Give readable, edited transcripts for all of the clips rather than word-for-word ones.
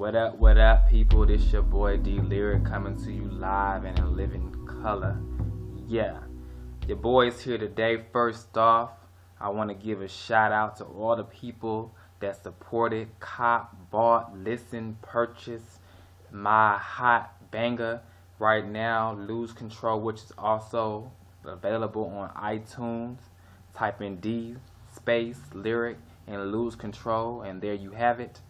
What up, people? This your boy D Lyric coming to you live and in living color. Yeah, your boy's here today. First off, I want to give a shout out to all the people that supported, cop, bought, listened, purchased my hot banger right now, Lose Control, which is also available on iTunes. Type in D space lyric and Lose Control, and there you have it.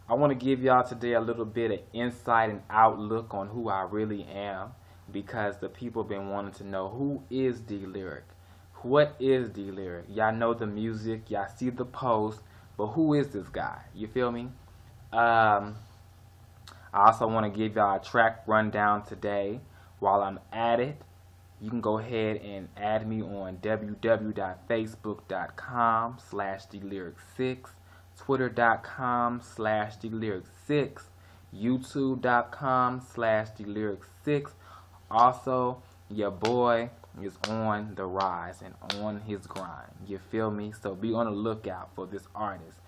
I want to give y'all today a little bit of insight and outlook on who I really am, because the people been wanting to know, who is D Lyric? What is D Lyric? Y'all know the music, y'all see the post, but who is this guy? You feel me? I also want to give y'all a track rundown today. While I'm at it, you can go ahead and add me on www.facebook.com/DLyric6, Twitter.com/DLyric6, YouTube.com/DLyric6. Also, your boy is on the rise and on his grind. You feel me? So be on the lookout for this artist,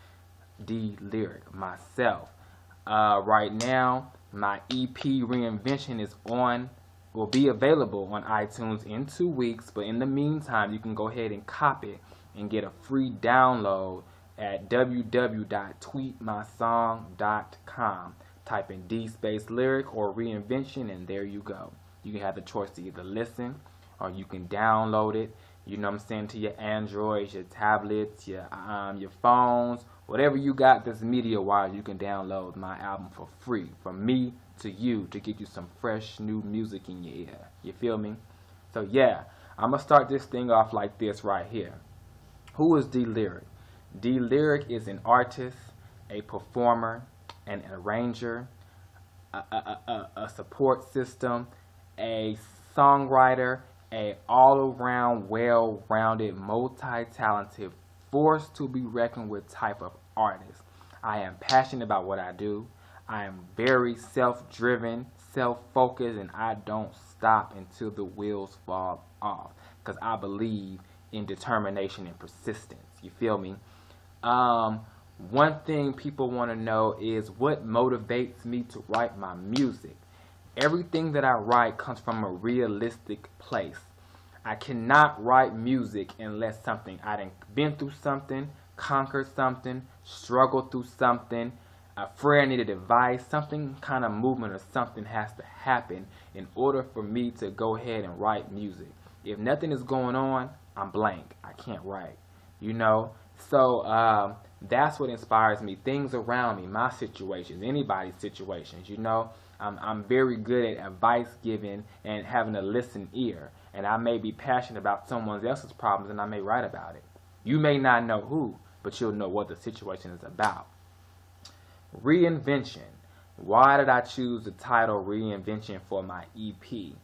D Lyric, myself. Right now, my EP Reinvention will be available on iTunes in 2 weeks, but in the meantime, you can go ahead and cop it and get a free download at www.tweetmysong.com. Type in D space lyric or Reinvention, and there you go. You can have the choice to either listen or you can download it, you know what I'm saying, to your Androids, your tablets, your phones, whatever you got that's media-wise. You can download my album for free from me to you to get you some fresh new music in your ear. You feel me? So yeah, I'm going to start this thing off like this right here. Who is D Lyric? D Lyric is an artist, a performer, an arranger, a support system, a songwriter, a all-around, well-rounded, multi-talented, force to be reckoned with type of artist. I am passionate about what I do. I am very self-driven, self-focused, and I don't stop until the wheels fall off, because I believe in determination and persistence. You feel me? One thing people want to know is what motivates me to write my music. Everything that I write comes from a realistic place. I cannot write music unless I done been through something, conquered something, struggled through something, a friend needed advice, something kind of movement or something has to happen in order for me to go ahead and write music. If nothing is going on, I'm blank. I can't write, you know? So that's what inspires me. Things around me, my situations, anybody's situations, you know? I'm very good at advice giving and having a listening ear. And I may be passionate about someone else's problems and I may write about it. You may not know who, but you'll know what the situation is about. Reinvention. Why did I choose the title Reinvention for my EP?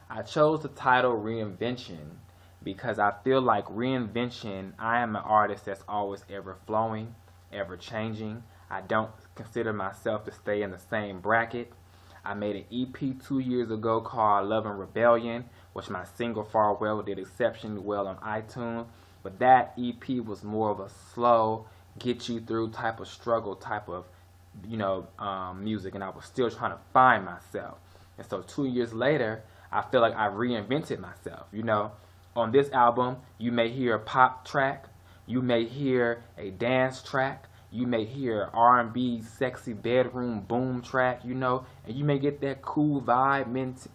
I chose the title Reinvention because I feel like reinvention, I am an artist that's always ever flowing, ever changing. I don't consider myself to stay in the same bracket. I made an EP 2 years ago called Love and Rebellion, which my single Farewell did exceptionally well on iTunes. But that EP was more of a slow, get you through type of struggle, type of, music, and I was still trying to find myself. And so 2 years later, I feel like I reinvented myself. You know, on this album, you may hear a pop track, you may hear a dance track, you may hear R&B sexy bedroom boom track, you know, and you may get that cool vibe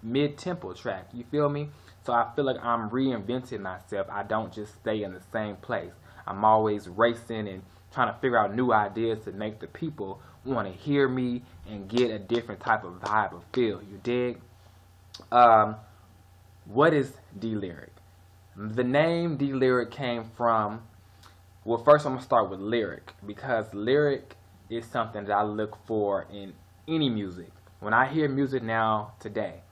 mid-tempo track. You feel me? So I feel like I'm reinventing myself. I don't just stay in the same place. I'm always racing and trying to figure out new ideas to make the people want to hear me and get a different type of vibe or feel. You dig? What is D Lyric? The name D Lyric came from, well, first I'm going to start with lyric, because lyric is something that I look for in any music. When I hear music now today,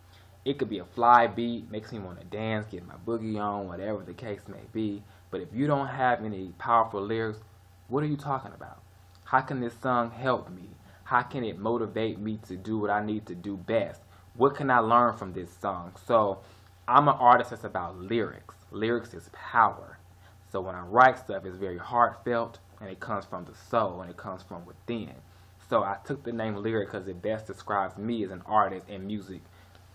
it could be a fly beat, makes me want to dance, get my boogie on, whatever the case may be. But if you don't have any powerful lyrics, what are you talking about? How can this song help me? How can it motivate me to do what I need to do best? What can I learn from this song? So I'm an artist that's about lyrics. Lyrics is power. So when I write stuff, it's very heartfelt, and it comes from the soul, and it comes from within. So I took the name Lyric because it best describes me as an artist and music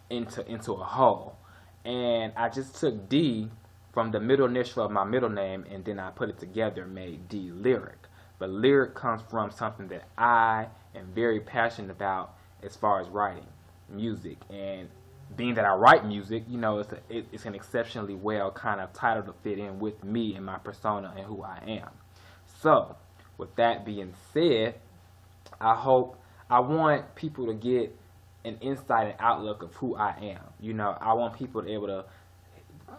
into a whole. And I just took D from the middle initial of my middle name, and then I put it together and made D Lyric. But lyric comes from something that I am very passionate about as far as writing music. And being that I write music, you know, it's an exceptionally well kind of title to fit in with me and my persona and who I am. So, with that being said, I want people to get an insight and outlook of who I am. You know, I want people to be able to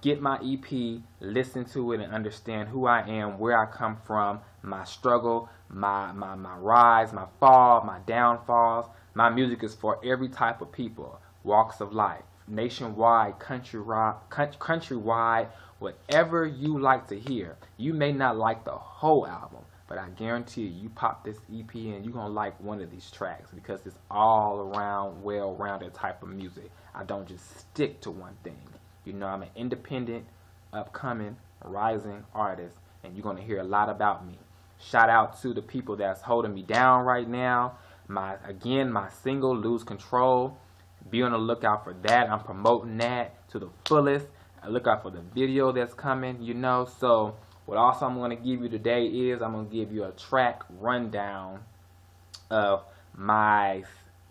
get my EP, listen to it, and understand who I am, where I come from, my struggle, my rise, my fall, my downfalls. My music is for every type of people, walks of life, nationwide, countrywide, whatever you like to hear. You may not like the whole album, but I guarantee you pop this EP and you're going to like one of these tracks because it's all around, well-rounded type of music. I don't just stick to one thing. You know, I'm an independent, upcoming, rising artist, and you're going to hear a lot about me. Shout out to the people that's holding me down right now. My single, Lose Control. Be on the lookout for that. I'm promoting that to the fullest. Look out for the video that's coming, you know. So what also I'm going to give you today is I'm going to give you a track rundown of my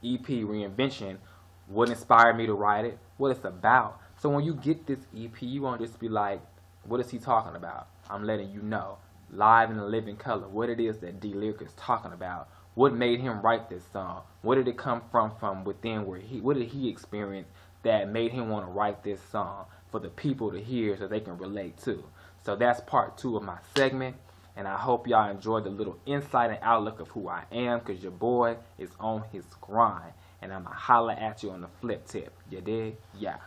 EP Reinvention, what inspired me to write it, what it's about. So when you get this EP, you won't just be like, what is he talking about? I'm letting you know, live in the living color, what it is that D Lyric is talking about. What made him write this song? What did it come from within? What did he experience that made him want to write this song for the people to hear so they can relate to? So that's part 2 of my segment, and I hope y'all enjoyed the little insight and outlook of who I am, because your boy is on his grind, and I'ma holla at you on the flip tip. You dig? Yeah.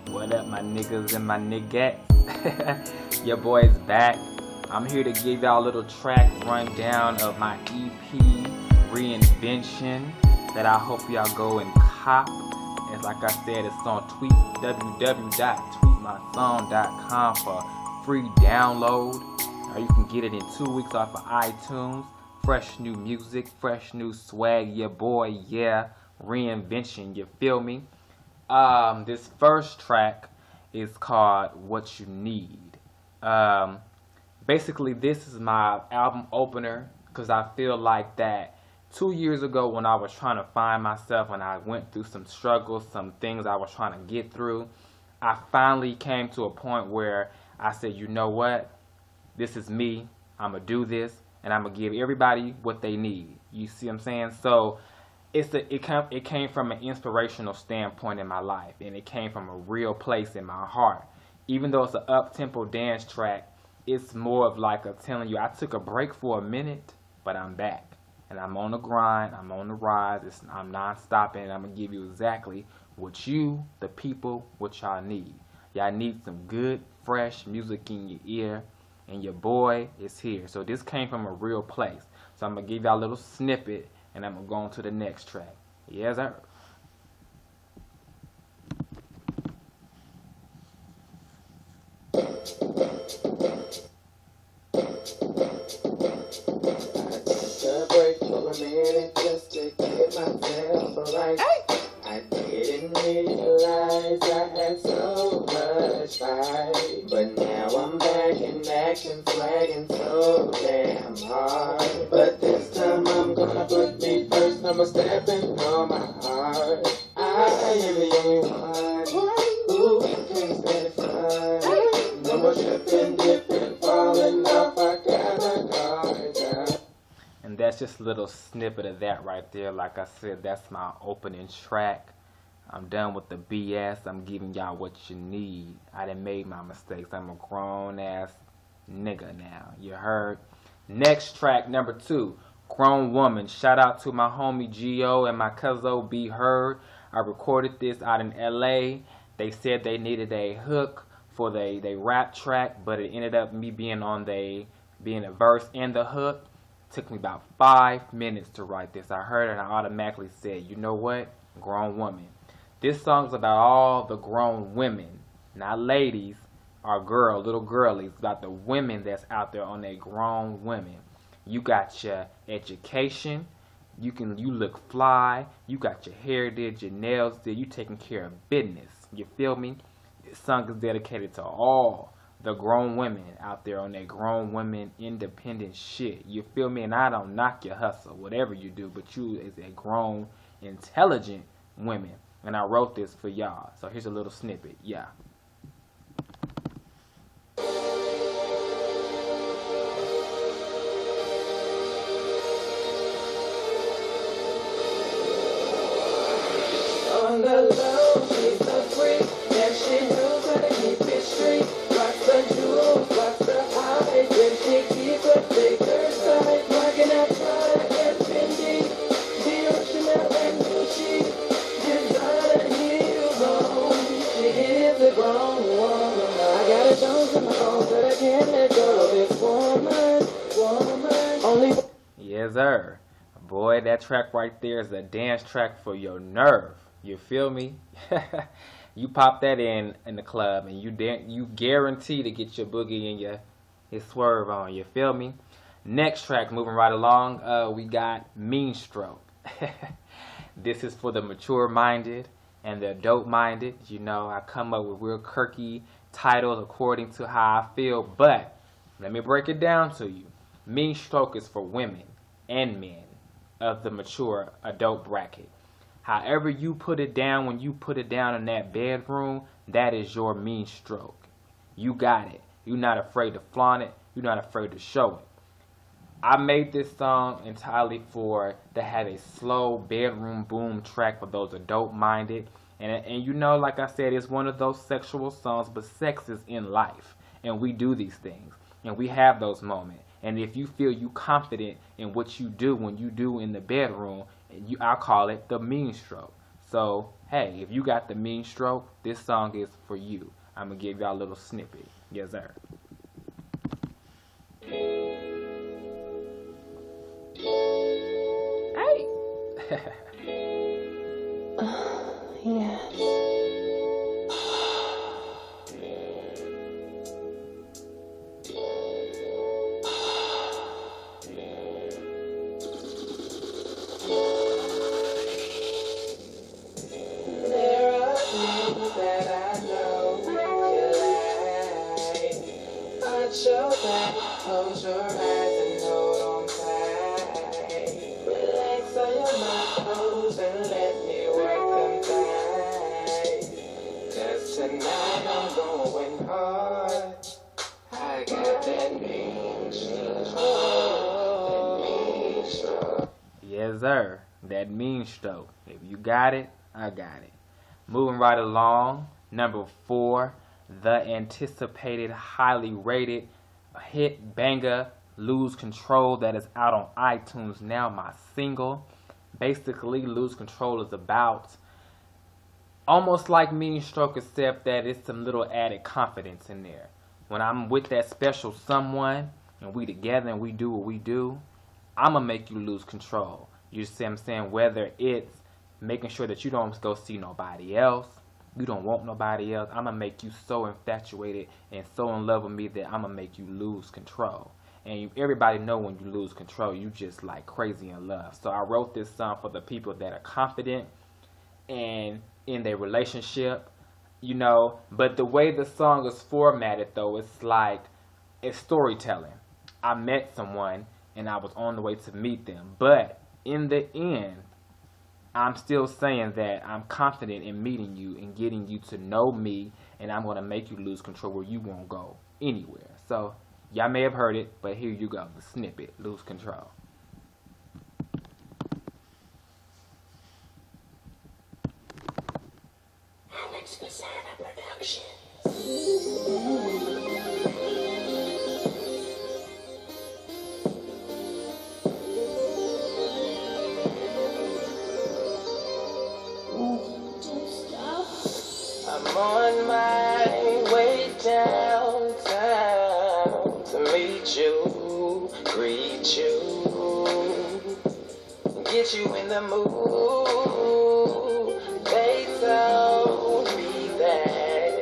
What up, my niggas and my niggettes? Your boy's back. I'm here to give y'all a little track rundown of my EP Reinvention that I hope y'all go and cop. As like I said, it's on www.tweetmysong.com for free download. Or you can get it in 2 weeks off of iTunes. Fresh new music, fresh new swag. Your boy, yeah. Reinvention, you feel me? This first track is called What You Need. Basically, this is my album opener because I feel like that 2 years ago when I was trying to find myself and I went through some struggles, some things I was trying to get through, I finally came to a point where I said, you know what? This is me. I'm going to do this and I'm going to give everybody what they need. You see what I'm saying? So it came from an inspirational standpoint in my life, and it came from a real place in my heart. Even though it's an up-tempo dance track, it's more of like a telling you I took a break for a minute, but I'm back. And I'm on the grind, I'm on the rise, I'm non-stopping, and I'm going to give you exactly what you, the people, what y'all need. Y'all need some good, fresh music in your ear, and your boy is here. So this came from a real place. So I'm going to give y'all a little snippet, and I'm going to go on to the next track. Yes, sir. Just to get myself right. I didn't realize I had so much fight, but now I'm back in action, flagging so damn hard. But this time I'm gonna put me first. I'ma step in on my heart. I am the only one who can stand fine. No more tripping, dipping, falling off. I got my guard down. And that's just a little snippet of that right there. Like I said, that's my opening track. I'm done with the BS. I'm giving y'all what you need. I done made my mistakes. I'm a grown ass nigga now. You heard? Next track, number 2, Grown Woman. Shout out to my homie Gio and my cousin B Heard. I recorded this out in LA. They said they needed a hook for they rap track, but it ended up me being a verse and the hook. Took me about 5 minutes to write this. I heard it and I automatically said, you know what? Grown Woman. This song's about all the grown women, not ladies, are little girlies, about the women that's out there on their grown women. You got your education. You look fly. You got your hair did, your nails did. You taking care of business. You feel me? This song is dedicated to all the grown women out there on their grown women independent shit. You feel me? And I don't knock your hustle, whatever you do, but you is a grown, intelligent women. And I wrote this for y'all. So here's a little snippet. Yeah. On the low, she's a freak. And she knows how to keep it straight. What's the jewels, what's the high? When she keeps a bigger side. Marking up product and Fendi. The original and Gucci. Designer heels on. She is a grown woman. I got a bones in my bones that I can't let go. This woman. Only. Yes, sir. Boy, that track right there is a dance track for your nerve. You feel me? You pop that in the club and you guarantee to get your boogie and your swerve on. You feel me? Next track, moving right along, we got Mean Stroke. This is for the mature-minded and the adult-minded. You know, I come up with real quirky titles according to how I feel, but let me break it down to you. Mean Stroke is for women and men of the mature adult bracket. However you put it down, when you put it down in that bedroom, that is your mean stroke. You got it. You're not afraid to flaunt it. You're not afraid to show it. I made this song entirely to have a slow bedroom boom track for those adult-minded. And you know, like I said, it's one of those sexual songs, but sex is in life. And we do these things. And we have those moments. And if you feel you confident in what you do when you do in the bedroom, I call it the mean stroke. So, hey, if you got the mean stroke, this song is for you. I'm going to give y'all a little snippet. Yes, sir. Hey! Yeah. Show that, close your eyes and hold on tight. Relax on your muscles and let me work them tight. 'Cause tonight I'm going hard. I got that mean stroke. Yes, sir. That mean stroke. If you got it, I got it. Moving right along, number 4. The anticipated, highly rated hit banger, Lose Control, that is out on iTunes now, my single. Basically, Lose Control is about almost like Mean Stroke, except that it's some little added confidence in there. When I'm with that special someone and we together and we do what we do, I'm going to make you lose control. You see what I'm saying? Whether it's making sure that you don't go see nobody else, you don't want nobody else. I'm going to make you so infatuated and so in love with me that I'm going to make you lose control. And everybody know when you lose control, you just like crazy in love. So I wrote this song for the people that are confident and in their relationship, you know. But the way the song is formatted, though, it's like it's storytelling. I met someone and I was on the way to meet them. But in the end, I'm still saying that I'm confident in meeting you and getting you to know me, and I'm going to make you lose control where you won't go anywhere. So, y'all may have heard it, but here you go, the snippet, Lose Control. Alex Casana Productions. I'm on my way downtown to meet you, greet you, get you in the mood. They told me that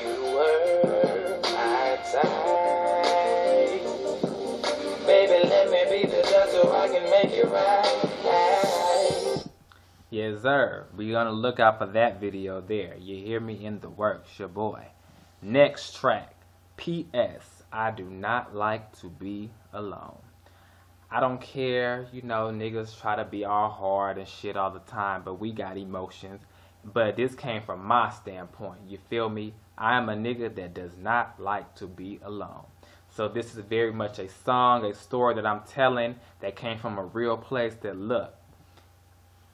you were right. Yes, sir. We're gonna look out for that video there. You hear me? In the works, your boy. Next track. P.S. I do not like to be alone. I don't care, you know, niggas try to be all hard and shit all the time, but we got emotions. But this came from my standpoint. You feel me? I am a nigga that does not like to be alone. So this is very much a song, a story that I'm telling that came from a real place. That look,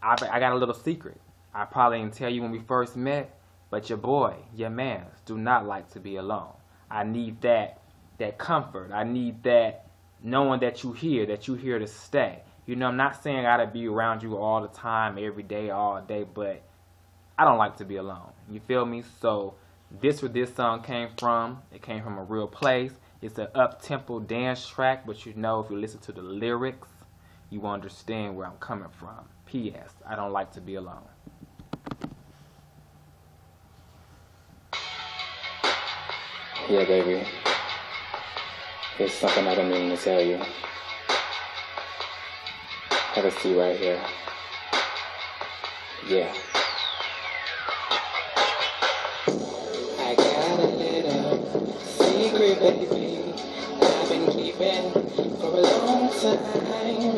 I got a little secret. I probably didn't tell you when we first met, but your boy, your mans, do not like to be alone. I need that comfort. I need that knowing that you're here to stay. You know, I'm not saying I gotta be around you all the time, every day, all day, but I don't like to be alone. You feel me? So this where this song came from. It came from a real place. It's an up-tempo dance track, but you know, if you listen to the lyrics, you will understand where I'm coming from. P.S. I don't like to be alone. Yeah, baby. There's something I don't mean to tell you. Have a seat right here. Yeah. I got a little secret, baby, I've been keeping for a long time.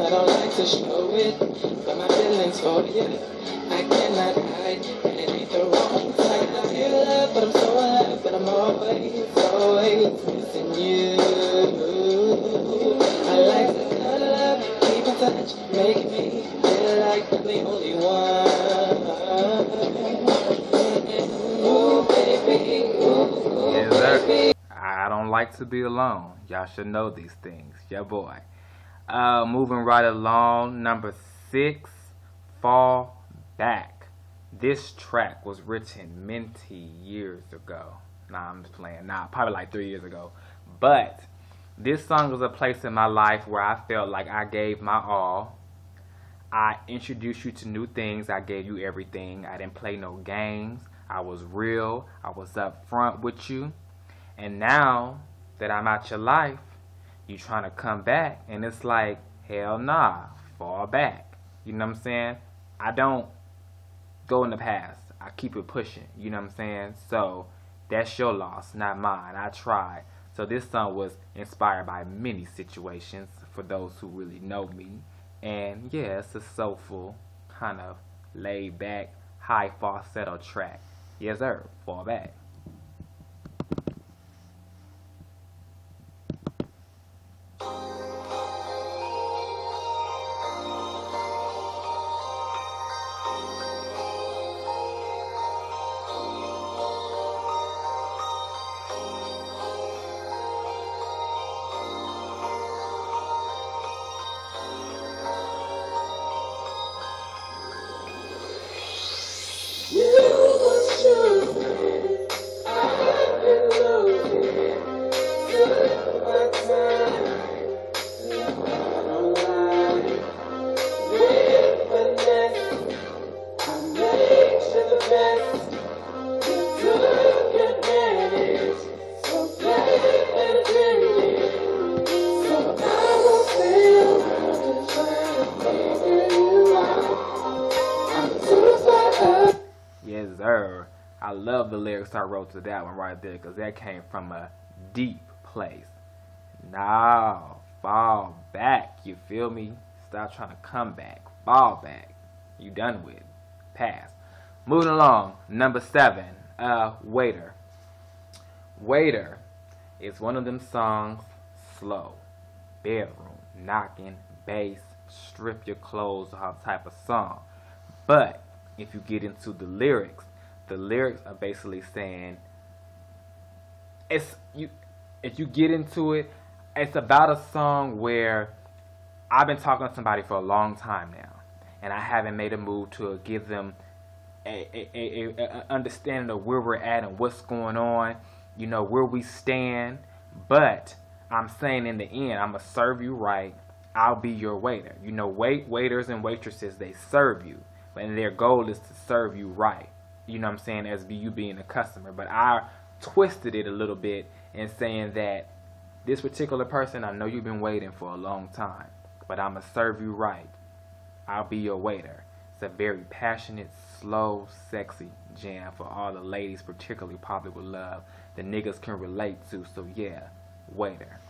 I don't like to show it, but my feelings for you, I cannot hide, and it ain't the wrong time. I feel love, but I'm so alive, but I'm always missing you. I like to love, keep in touch, making me feel like I'm the only one. Ooh, baby, ooh, Yes, sir. I don't like to be alone. Y'all should know these things. Your boy. Moving right along. Number 6, Fall Back. This track was written many years ago. Nah, I'm just playing. Nah, probably like 3 years ago. But this song was a place in my life where I felt like I gave my all. I introduced you to new things. I gave you everything. I didn't play no games. I was real. I was up front with you. And now that I'm out your life, you trying to come back. And it's like, hell nah, fall back. You know what I'm saying? I don't go in the past. I keep it pushing. You know what I'm saying? So that's your loss, not mine. I tried. So this song was inspired by many situations for those who really know me. And yeah, it's a soulful, kind of laid back, high falsetto track. Yes, sir. Fall back. Yes, sir. I love the lyrics I wrote to that one right there because that came from a deep place. Now, fall back. You feel me? Stop trying to come back. Fall back. You done with. Pass. Moving along. Number 7. Waiter. Waiter is one of them songs. Slow. Bedroom. Knocking. Bass. Strip your clothes off type of song. But if you get into the lyrics are basically saying if you get into it, it's about a song where I've been talking to somebody for a long time now, and I haven't made a move to give them a understanding of where we're at and what's going on, you know, where we stand. But I'm saying in the end, I'm gonna serve you right. I'll be your waiter. You know, waiters and waitresses, they serve you, and their goal is to serve you right. You know what I'm saying, as you being a customer. But I twisted it a little bit in saying that this particular person, I know you've been waiting for a long time, but I'm going to serve you right. I'll Be Your Waiter. It's a very passionate, slow, sexy jam for all the ladies, particularly probably would love. The niggas can relate to, so yeah, Waiter.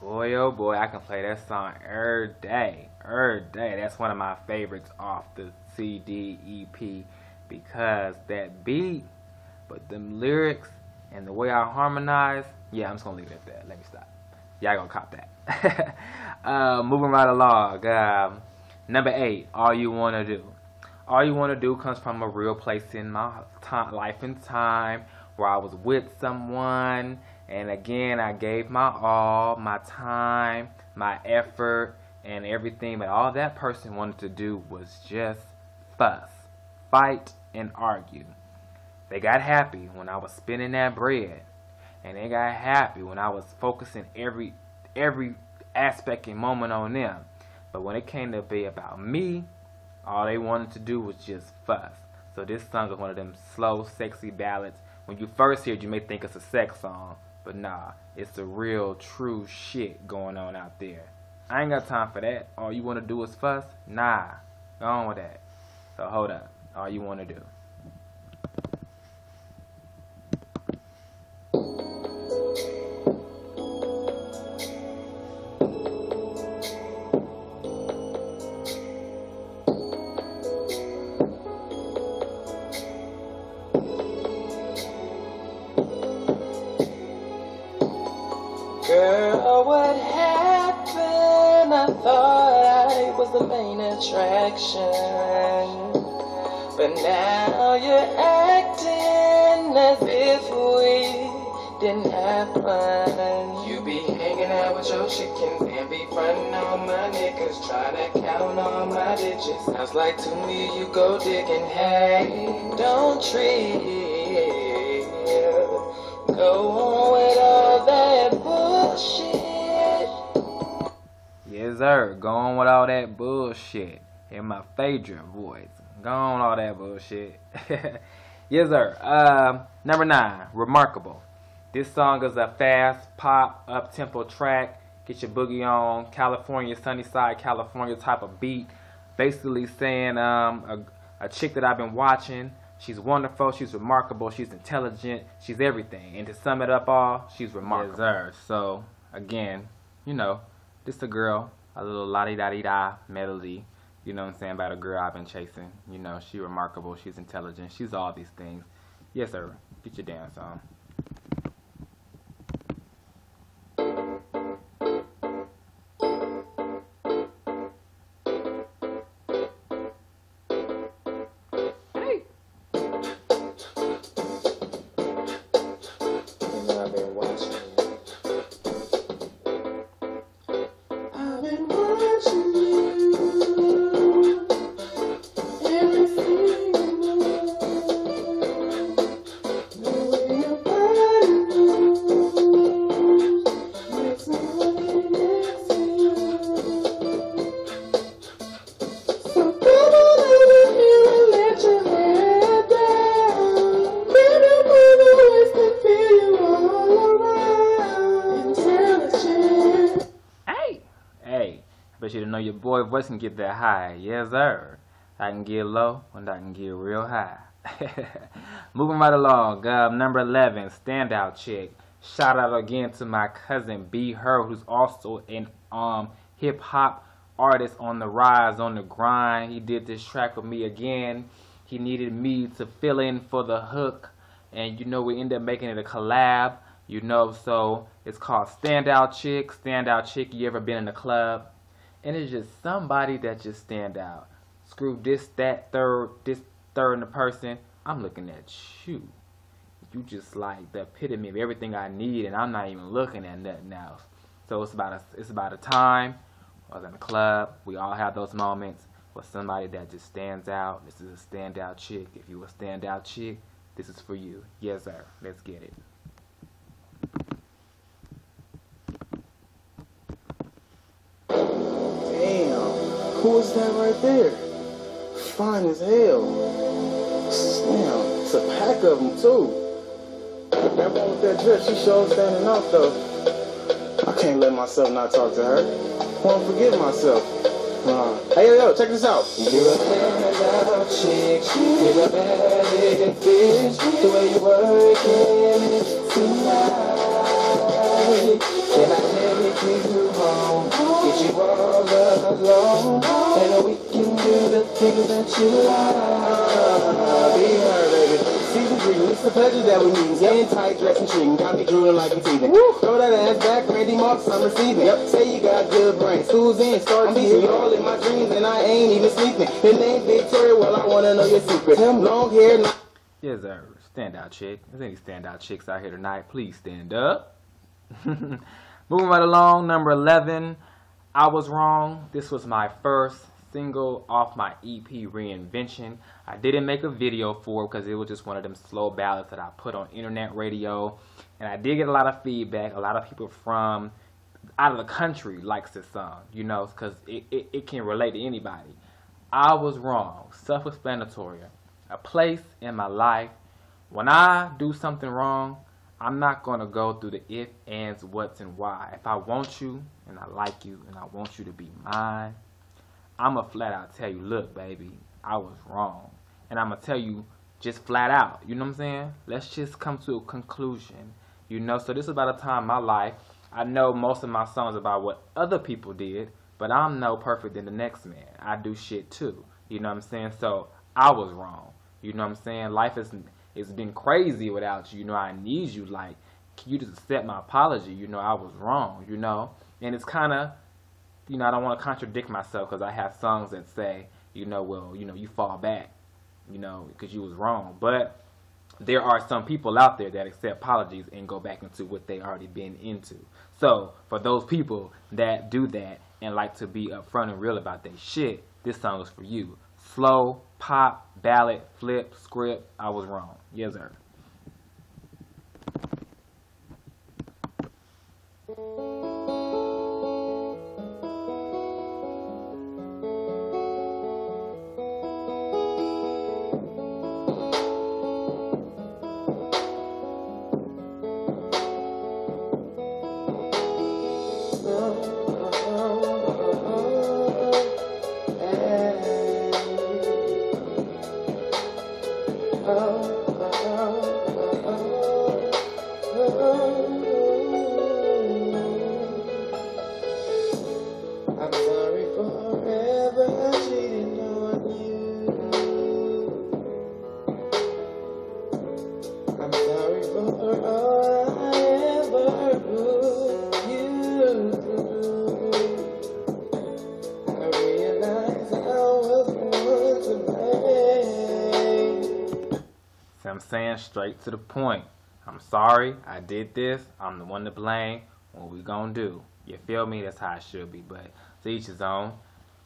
Boy, oh boy, I can play that song every day. Every day. That's one of my favorites off the CD, EP, because that beat, but them lyrics and the way I harmonize, yeah, I'm just going to leave it at that. Let me stop. Y'all gonna cop that. Moving right along. Number 8, All You Wanna Do. All You Wanna Do comes from a real place in my life and time where I was with someone, and again, I gave my all, my time, my effort, and everything, but all that person wanted to do was just fuss, fight, and argue. They got happy when I was spending that bread, and they got happy when I was focusing every aspect and moment on them. But when it came to be about me, all they wanted to do was just fuss. So this song is one of them slow, sexy ballads. When you first hear it, you may think it's a sex song, but nah, it's the real, true shit going on out there. I ain't got time for that. All you want to do is fuss? Nah, go on with that. So hold up. All You Want to Do. Girl, what happened? I thought I was the main attraction, but now you're acting as if we didn't have fun. You be hanging out with your chickens and be fronting on my niggas, trying to count on my digits. Sounds like to me you go digging, hey, don't treat. Go on with all that bullshit. Yes, sir. Go on with all that bullshit. In my favorite voice. Go on all that bullshit. Yes, sir. Number 9, Remarkable. This song is a fast, pop, up-tempo track. Get your boogie on. California, Sunnyside, California type of beat. Basically saying a chick that I've been watching. She's wonderful, she's remarkable, she's intelligent, she's everything. And to sum it up all, she's remarkable. Yes, sir. So, again, you know, this a girl, a little la-di-da-di-da melody, you know what I'm saying, about a girl I've been chasing. You know, she's remarkable, she's intelligent, she's all these things. Yes, sir. Get your dance on. But you to know your boy voice can get that high. Yes, sir. I can get low and I can get real high. Moving right along. Number 11, Standout Chick. Shout out again to my cousin B Her, who's also an hip hop artist on the rise, on the grind. He did this track with me again. He needed me to fill in for the hook, and you know we ended up making it a collab. You know, so it's called Standout Chick. Standout Chick. You ever been in a club? And it's just somebody that just stand out. Screw this, that, this third in the person. I'm looking at you. You just like the epitome of everything I need, and I'm not even looking at nothing else. So it's about a time. I was in a club. We all have those moments with somebody that just stands out. This is a standout chick. If you a standout chick, this is for you. Yes, sir. Let's get it. Damn, who is that right there? Fine as hell. Damn, it's a pack of them too. That one with that dress, she sure standing out though. I can't let myself not talk to her. I won't forgive myself. Hey, yo, check this out. You're a standout chick. You're a bad fish. The way you working it tonight. Can I take you home? Get you all alone, and we can do the things that you like. Be her, baby. Season 3, it's the pleasure that we need. Getting tight, dressing, treating, got me drooling like a teething. Throw that ass back, Randy Marks, I'm receiving. Yep. Say you got good brains. School's in, start teaching. All in my dreams, and I ain't even sleeping. Your name Victoria, well, I wanna know your secret. Long hair, not. Yes, sir. Standout chick. There's any standout chicks out here tonight? Please stand up. Moving right along, number 11, I Was Wrong. This was my first single off my EP, Reinvention. I didn't make a video for it because it was just one of them slow ballads that I put on internet radio. And I did get a lot of feedback. A lot of people from out of the country likes this song, you know, because it can relate to anybody. I was wrong. Self-explanatory. A place in my life. When I do something wrong, I'm not going to go through the if, ands, whats, and why. If I want you, and I like you, and I want you to be mine, I'm going to flat out tell you, look, baby, I was wrong. And I'm going to tell you just flat out. You know what I'm saying? Let's just come to a conclusion. You know, so this is about a time in my life. I know most of my songs about what other people did, but I'm no perfect than the next man. I do shit too. You know what I'm saying? So I was wrong. You know what I'm saying? Life is... It's been crazy without you. You know, I need you. Like, can you just accept my apology? You know, I was wrong, you know? And it's kind of, you know, I don't want to contradict myself because I have songs that say, you know, well, you know, you fall back, you know, because you was wrong. But there are some people out there that accept apologies and go back into what they already been into. So, for those people that do that and like to be upfront and real about their shit, this song is for you. Slow, pop, ballad, flip, script, I was wrong. Yes, sir. I'm sorry for ever cheating on you. I'm sorry for all I ever put you through. I realize I was one to blame. So I'm saying straight to the point. I'm sorry, I did this. I'm the one to blame. What we gonna do? You feel me? That's how it should be. But to each his own.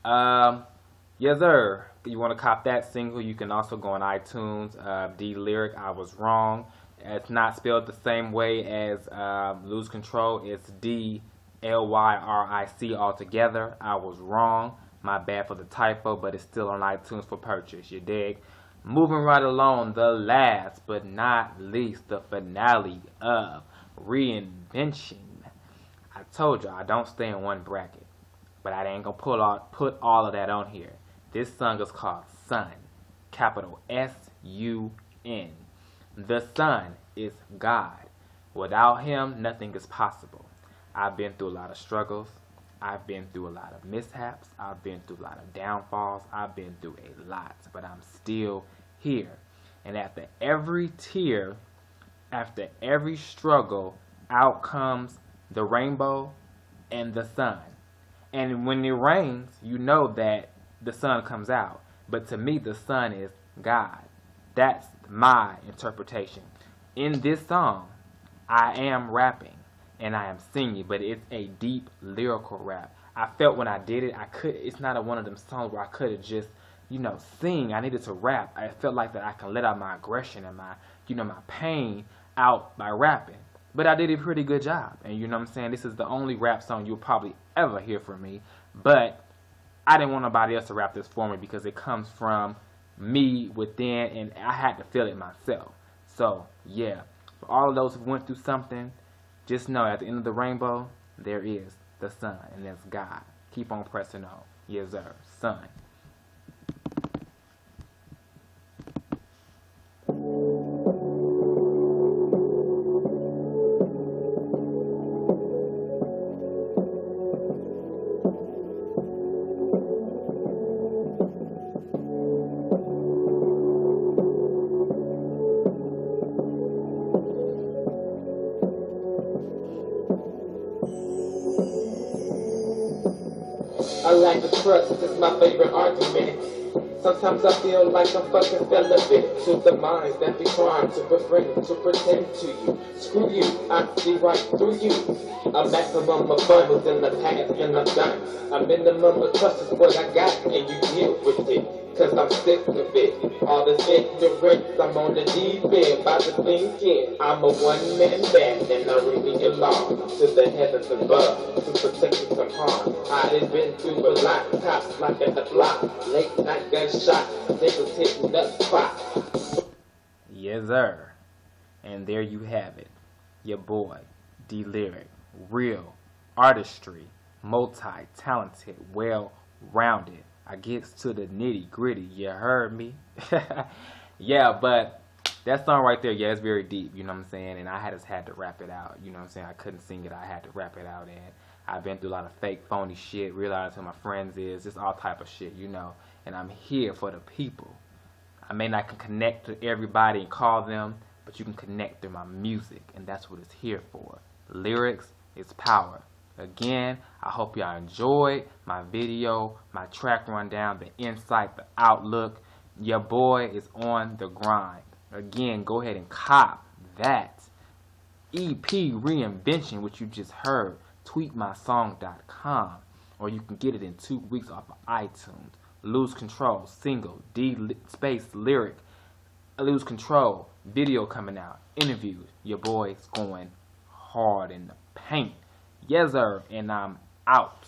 Yes, sir. You want to cop that single? You can also go on iTunes. D Lyric, I Was Wrong. It's not spelled the same way as Lose Control. It's D-L-Y-R-I-C altogether. I was wrong. My bad for the typo, but it's still on iTunes for purchase. You dig? Moving right along, the last but not least, the finale of Reinvention. I told you I don't stay in one bracket, but I ain't gonna put all of that on here. This song is called Sun, capital S-U-N. The Son is God. Without him, nothing is possible. I've been through a lot of struggles. I've been through a lot of mishaps. I've been through a lot of downfalls. I've been through a lot, but I'm still here. And after every tear, after every struggle, out comes the rainbow and the sun. And when it rains, you know that the sun comes out. But to me, the sun is God. That's my interpretation. In this song, I am rapping and I am singing, but it's a deep lyrical rap. I felt when I did it, it's not one of them songs where I could have just, sing. I needed to rap. I felt like that I can let out my aggression and my pain out by rapping. But I did a pretty good job. And you know what I'm saying? This is the only rap song you'll probably ever hear from me. But I didn't want nobody else to rap this for me because it comes from me within, and I had to feel it myself. So, yeah. For all of those who went through something, just know at the end of the rainbow, there is the sun, and that's God. Keep on pressing on. Yes, sir. Sun. I like the trust, it's my favorite argument. Sometimes I feel like I'm fucking celibate to the minds that be trying to befriend, to pretend to you. Screw you, I see right through you. A maximum of fun is in the past and I'm done. A minimum of trust is what I got and you deal with it. Cause I'm sick of it. All this ignorance, I'm on the deep end, about to think in. I'm a one-man band and I really belong to the heavens above to protect you from harm. I done been through a lot, cops like at the block, late night gunshot, niggas hitting the spot. Yes, sir. And there you have it. Your boy, D Lyric. Real artistry, multi-talented, well-rounded. I gets to the nitty-gritty. You heard me? Yeah, but that song right there, yeah, it's very deep, you know what I'm saying? And I just had to rap it out, you know what I'm saying? I couldn't sing it, I had to rap it out. And I've been through a lot of fake, phony shit, realizing who my friends is, just all type of shit, And I'm here for the people. I may not can connect to everybody and call them, but you can connect through my music, and that's what it's here for. Lyrics is power. Again, I hope y'all enjoyed my video, my track rundown, the insight, the outlook. Your boy is on the grind. Again, go ahead and cop that EP Reinvention, which you just heard, tweetmysong.com, or you can get it in 2 weeks off of iTunes. Lose Control, single, D space lyric, Lose Control, video coming out, interviews. Your boy's going hard in the paint. Yes, sir, and I'm out.